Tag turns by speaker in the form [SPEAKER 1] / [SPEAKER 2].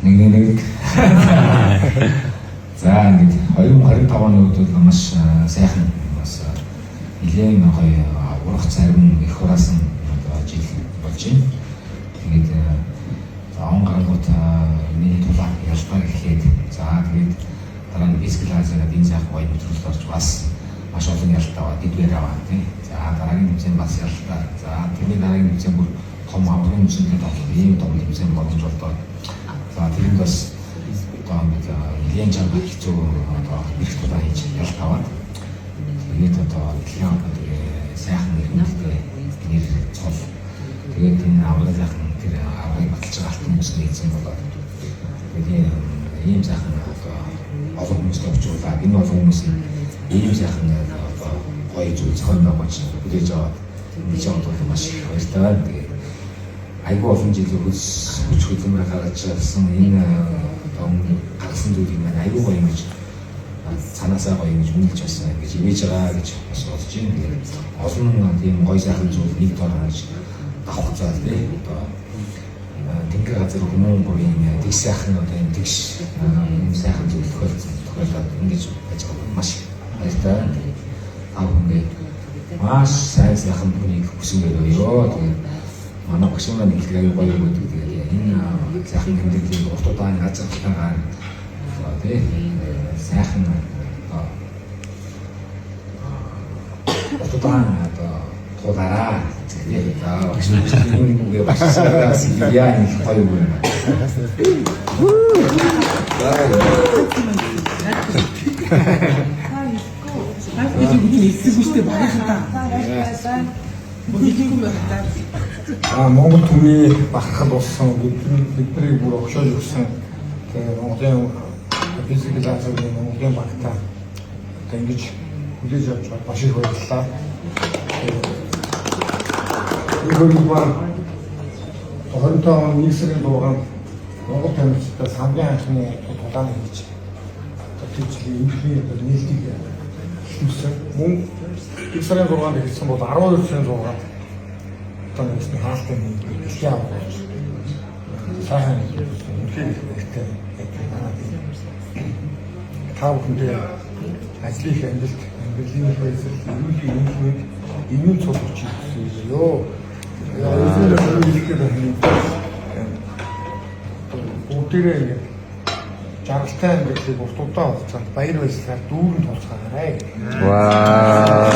[SPEAKER 1] Нэг. За ингэж 2025 оны үед бол маш сайхан бас нэлээд гоё урах зарим их хураасан жил болж байна. Тэгээд он гаргууд миний тулаан ялгаа гэхэд за тэгээд дараа нь бискалазера энэ зах гоё нөхцөл орж бас маш олон ялтаа дидвэр аваа тий. За дараагийн хэмжээнд бас ялтаа. За тэрний дараагийн хэмжээнд бүр том аврагын хэмжээнд тоглох ийм том хэмжээнд боломж болдоо. За тэрийг бас одоо бид нэгэн чанга хэцүү одоо их тулаан хийж ялтаваад тэгээд одоо дэлхийн сайхан нэрнэдтэй нэр цол тэгээд энэ аврагын тэр аврагыг баталж байгаа алтан хүмүүс нэгсэн болоод тэгээд ийм сайхан одоо олон хүмүүст очиулаад энэ олон хүмүүс ийм сайхан одоо гоё зүйл зохион байгуулж хүлээж аваад энэ ч одоо маш их баяртай. Тэгээд айгүй олон жилийн хүч хөдөлмөр гаргажсэн энэ одоо гаргасан зүйлийг маань айгүй гоё ингэж цаанаасаа гоё ингэж үнэлж байсан гэж имэж байгаа гэж бас бодож байна. Тэгээд олон тийм гоё сайхан зүйл нэг дор харж авах цаал тий одоо тэнгэр газар хүмүүн бүр юм тэгш сайхан одоо юм тэгш юм сайхан зүйл тохиолдоод ингэж байж байгаа маш баяртай. Аа ингээд маш сайхан бүнийг хүсэмээр өё. Тэгээд манай багшаа нэг хэлгээ гоё юм гэдэг. Тэгээд энэ сайхан хэмжээний уртудааны газартаагаар тий сайхан уртудаан одоо тулаараа тэгээд багшаа нэг багшаа яа нэг гоё юм.
[SPEAKER 2] Монгол түмний бахархал болсон бидний бүр огшоож өгсөн тэгээ Монголын бискалазерын Монголын багтаа одоо ингэж хүлээж авч маш их баярлалаа. Энэ хөрөнгөөр 25 оны 1 сарын 6-нд Монгол тамирчидаа хамгийн анхны тулаан хийж тэр жилийн эмхний нээлтийг хийсэн. Мөн 1 сарын 6-нд хийсэн бол 12 сарын 6-нд одоо нэг хаалттай нэг дэлхийн авах сайхан үнхээр хэрэгтэй та бүхэндээ ажлын амжилт амьдралын баясгал энэ цогч хийсэё. Бүгдээрээ ингэ жаргалтай амьдралыг уртудаа хугацаанд баяр баясгалаар дүүрэн тулцгаарай.
[SPEAKER 3] Вау.